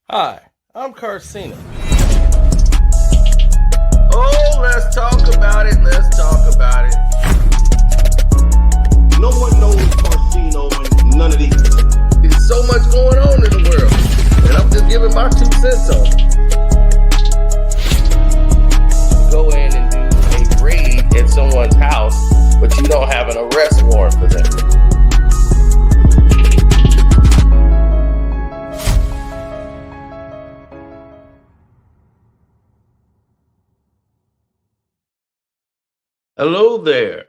Hi, I'm Carcina. Oh, let's talk about it. Let's talk about it. No one knows Orsino and none of these. There's so much going on in the world, and I'm just giving my 2 cents on it. Go in and do a raid at someone's house, but you don't have an arrest warrant for them. Hello there,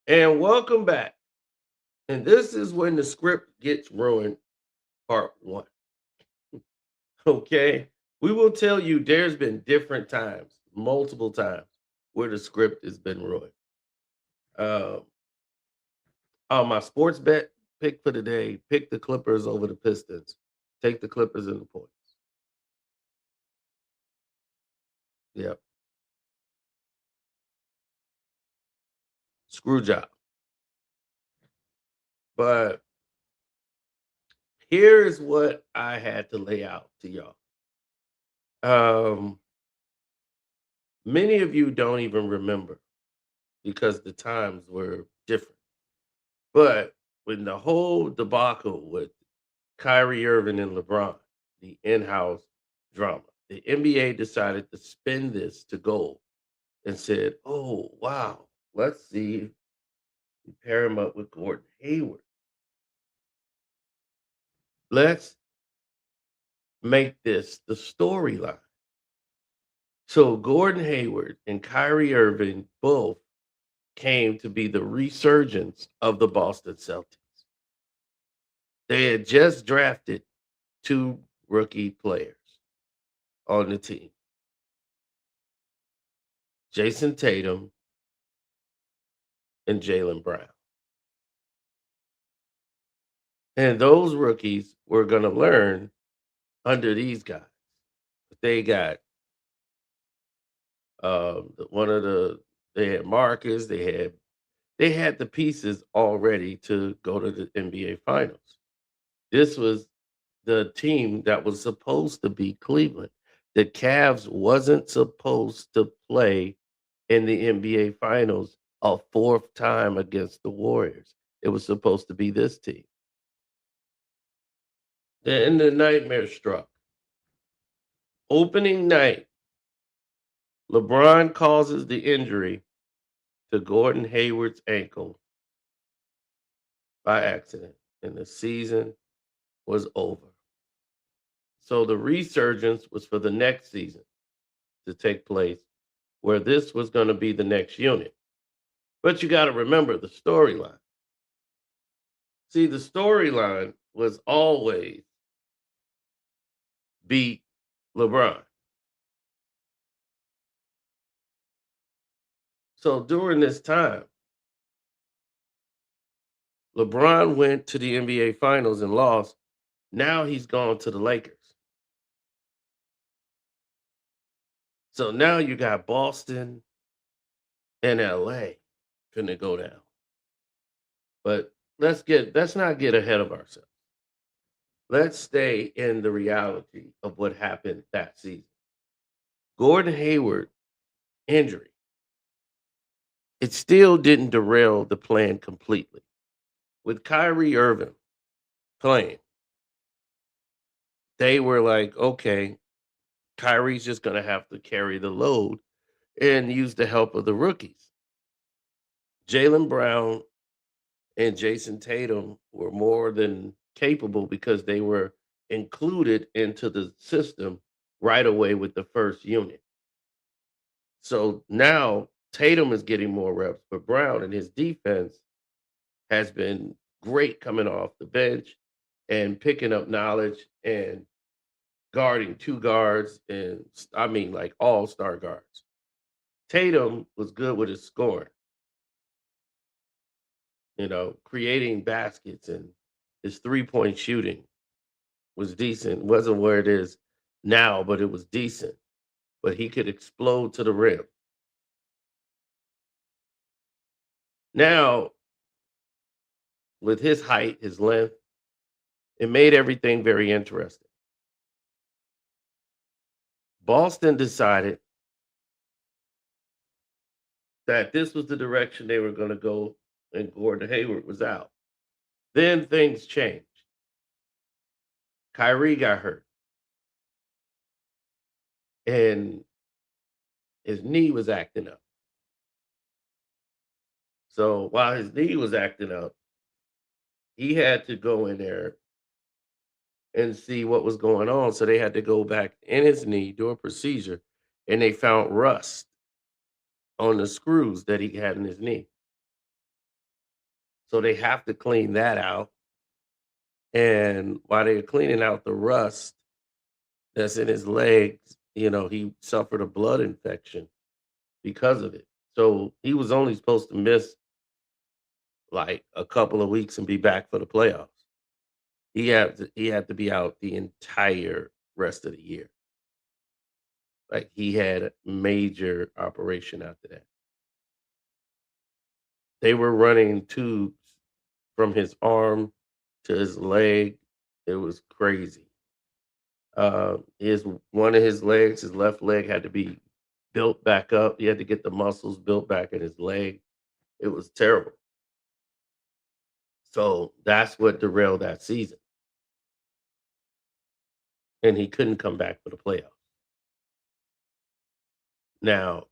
and welcome back. And this is when the script gets ruined, part one. Okay, we will tell you there's been different times, multiple times, where the script has been ruined. Um, my sports bet pick for the day: pick the Clippers over the Pistons. Take the Clippers in the points. Yep, screw job. But here's what I had to lay out to y'all. Um, Many of you don't even remember because the times were different. But when the whole debacle with Kyrie Irving and LeBron, the in-house drama, the NBA decided to spin this to gold and said, "Oh wow, let's see if we pair him up with Gordon Hayward. Let's make this the storyline." So Gordon Hayward and Kyrie Irving both came to be the resurgence of the Boston Celtics. They had just drafted two rookie players on the team, Jason Tatum and Jalen Brown. And those rookies were going to learn under these guys. They got one of the they had Marcus, they had the pieces already to go to the NBA finals. This was the team that was supposed to be Cleveland. The Cavs wasn't supposed to play in the NBA finals a fourth time against the Warriors. It was supposed to be this team. Then the nightmare struck. Opening night, LeBron causes the injury to Gordon Hayward's ankle by accident, and the season was over. So the resurgence was for the next season to take place, where this was going to be the next unit. But you got to remember the storyline. See, the storyline was always beat LeBron. So during this time, LeBron went to the NBA Finals and lost. Now he's gone to the Lakers. So now you got Boston and LA finna go down. But let's not get ahead of ourselves. Let's stay in the reality of what happened that season. Gordon Hayward injury. It still didn't derail the plan completely. With Kyrie Irving playing, they were like, okay, Kyrie's just gonna have to carry the load and use the help of the rookies. Jalen Brown and Jason Tatum were more than capable because they were included into the system right away with the first unit. So now Tatum is getting more reps, but Brown and his defense has been great coming off the bench and picking up knowledge and guarding two guards and I mean like all-star guards. Tatum was good with his scoring, creating baskets, and his three-point shooting was decent. Wasn't where it is now, but it was decent. But he could explode to the rim. Now, with his height, his length, it made everything very interesting. Boston decided that this was the direction they were going to go, and Gordon Hayward was out. Then things changed. Kyrie got hurt, and his knee was acting up. So while his knee was acting up, he had to go in there and see what was going on. So they had to go back in his knee, do a procedure, and they found rust on the screws that he had in his knee. So they have to clean that out. And while they're cleaning out the rust that's in his legs, he suffered a blood infection because of it. So he was only supposed to miss like a couple of weeks and be back for the playoffs. He had to be out the entire rest of the year. Like he had a major operation after that. They were running tubes from his arm to his leg. It was crazy. His one of his legs, his left leg had to be built back up. He had to get the muscles built back in his leg. It was terrible. So that's what derailed that season. And he couldn't come back for the playoffs. Now,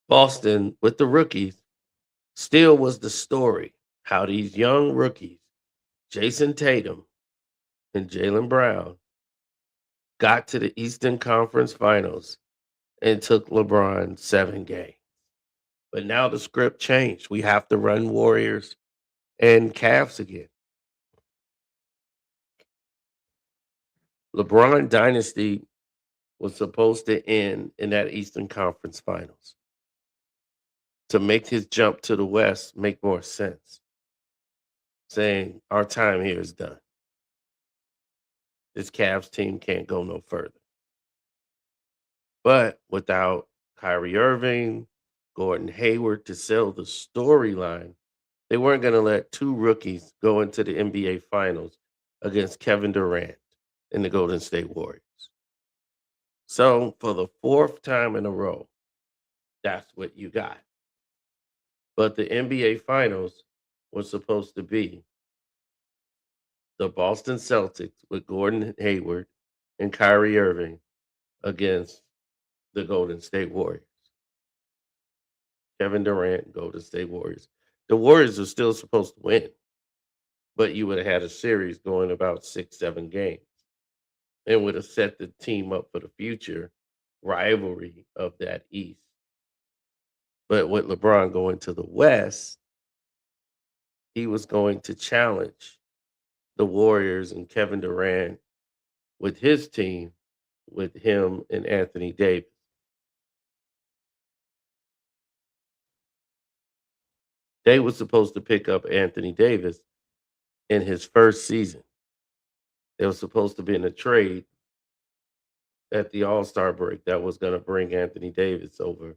Boston with the rookies still was the story. How these young rookies, Jason Tatum and Jalen Brown, got to the Eastern Conference Finals and took LeBron 7 games. But now the script changed. We have to run Warriors and Cavs again. LeBron dynasty was supposed to end in that Eastern Conference Finals to make his jump to the West make more sense. Saying our time here is done. This Cavs team can't go no further. But without Kyrie Irving, Gordon Hayward to sell the storyline, they weren't going to let two rookies go into the NBA Finals against Kevin Durant and the Golden State Warriors. So for the fourth time in a row, that's what you got. But the NBA Finals was supposed to be the Boston Celtics with Gordon Hayward and Kyrie Irving against the Golden State Warriors. Kevin Durant, Golden State Warriors. The Warriors are still supposed to win, but you would have had a series going about 6, 7 games and would have set the team up for the future rivalry of that East. But with LeBron going to the West, he was going to challenge the Warriors and Kevin Durant with his team, with him and Anthony Davis. They were supposed to pick up Anthony Davis in his first season. They were supposed to be in a trade at the All-Star break that was going to bring Anthony Davis over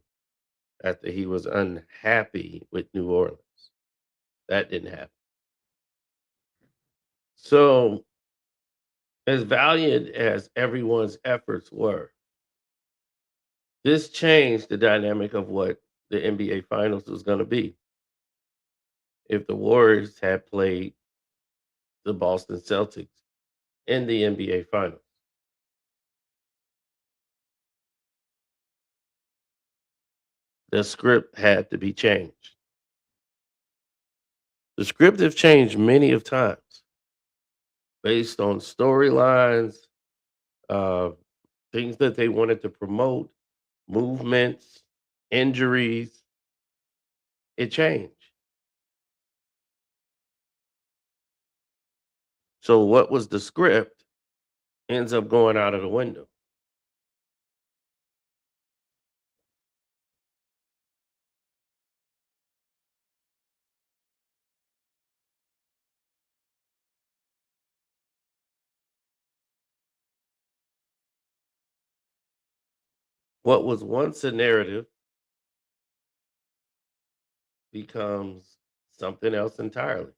after he was unhappy with New Orleans. That didn't happen. So, as valiant as everyone's efforts were, this changed the dynamic of what the NBA Finals was going to be. If the Warriors had played the Boston Celtics in the NBA Finals, the script had to be changed. The script have changed many of times based on storylines, uh, things that they wanted to promote, movements, injuries. It changed. So what was the script ends up going out of the window. What was once a narrative becomes something else entirely.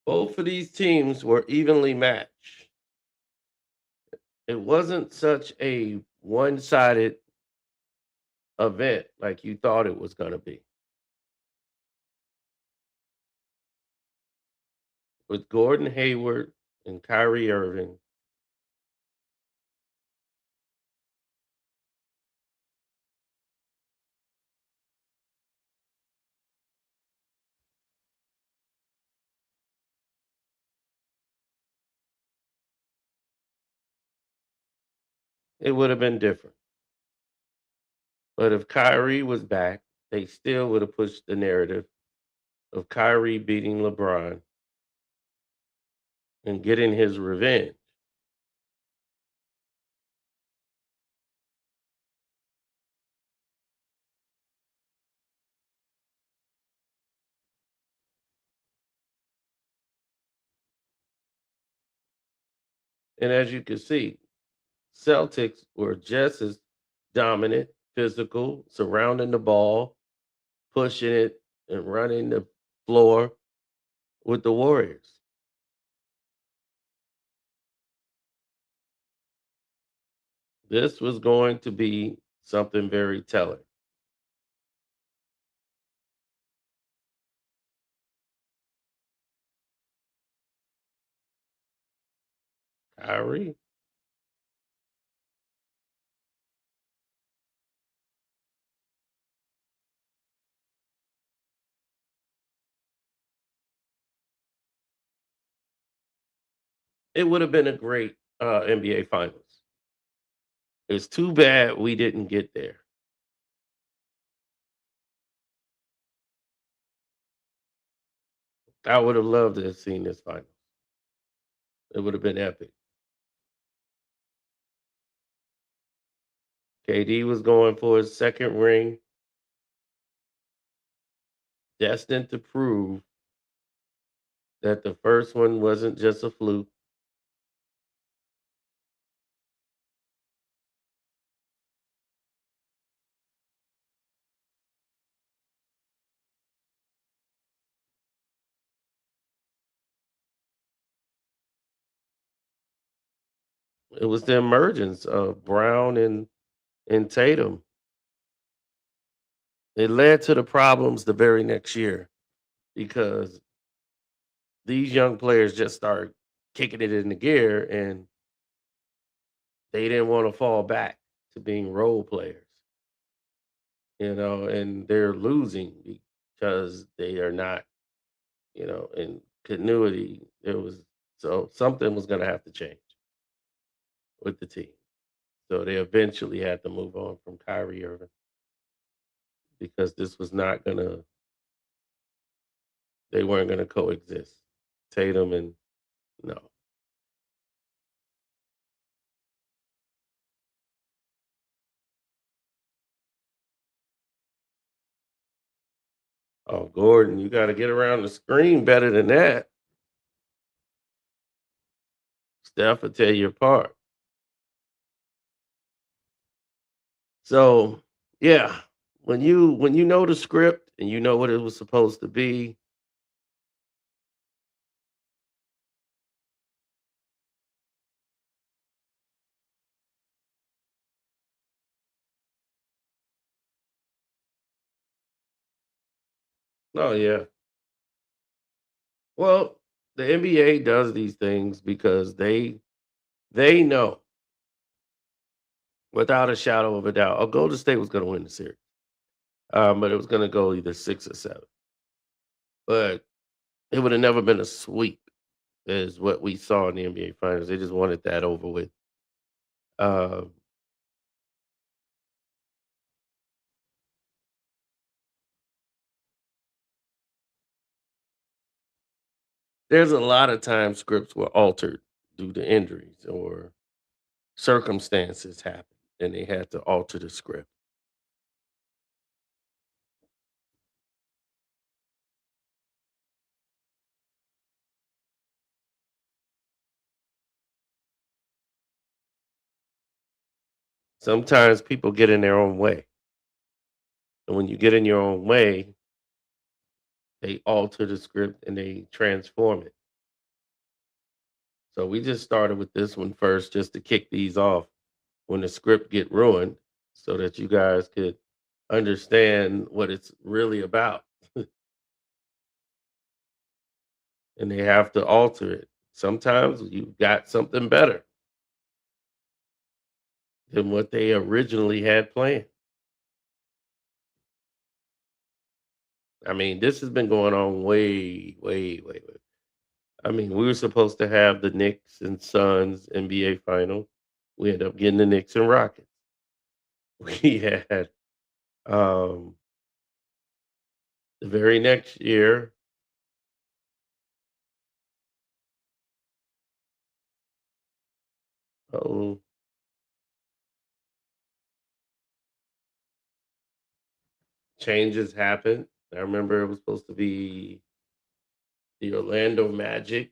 Both of these teams were evenly matched. It wasn't such a one-sided event like you thought it was gonna be. With Gordon Hayward and Kyrie Irving, it would have been different. But if Kyrie was back, they still would have pushed the narrative of Kyrie beating LeBron and getting his revenge. And as you can see, Celtics were just as dominant, physical, surrounding the ball, pushing it, and running the floor with the Warriors. This was going to be something very telling. Kyrie, it would have been a great NBA Finals. It's too bad we didn't get there. I would have loved to have seen this final. It would have been epic. KD was going for his second ring, destined to prove that the first one wasn't just a fluke. It was the emergence of Brown and Tatum. It led to the problems the very next year because these young players just started kicking it into gear and they didn't want to fall back to being role players, and they're losing because they are not, in continuity. There was so something was going to have to change with the team. So they eventually had to move on from Kyrie Irving because this was not gonna they weren't gonna coexist. Tatum and no. Oh, Gordon, you gotta get around the screen better than that. Steph will tear you apart. So yeah, when you know the script and you know what it was supposed to be, oh yeah. Well, the NBA does these things because they know without a shadow of a doubt. Golden State was gonna win the series. But it was gonna go either 6 or 7. But it would have never been a sweep is what we saw in the NBA Finals. They just wanted that over with. Uh, there's a lot of times scripts were altered due to injuries or circumstances happened, and they had to alter the script. Sometimes people get in their own way, and when you get in your own way, they alter the script and they transform it. So we just started with this one first just to kick these off when the script get ruined so that you guys could understand what it's really about. And they have to alter it. Sometimes you've got something better than what they originally had planned. I mean, this has been going on way, way, way, way. I mean, we were supposed to have the Knicks and Suns NBA final. We ended up getting the Knicks and Rockets. We had um the very next year, oh, changes happened. I remember it was supposed to be the Orlando Magic.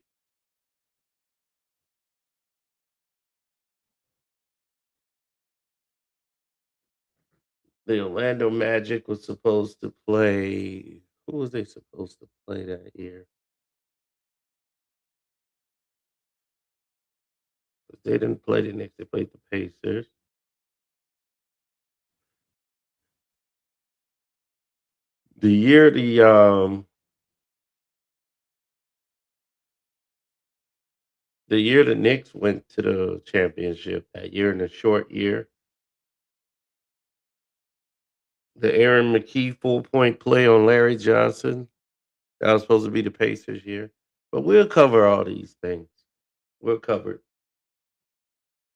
The Orlando Magic was supposed to play. Who was they supposed to play that year? They didn't play the Knicks. They played the Pacers. The year the Knicks went to the championship that year in a short year, the Aaron McKee 4-point play on Larry Johnson, that was supposed to be the Pacers year. But we'll cover all these things. We'll cover it.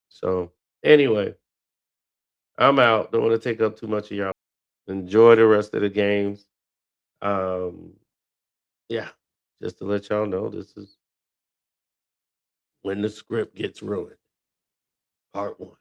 So anyway, I'm out. Don't want to take up too much of y'all. Enjoy the rest of the games. Um, yeah, just to let y'all know, this is when the script gets ruined. Part one.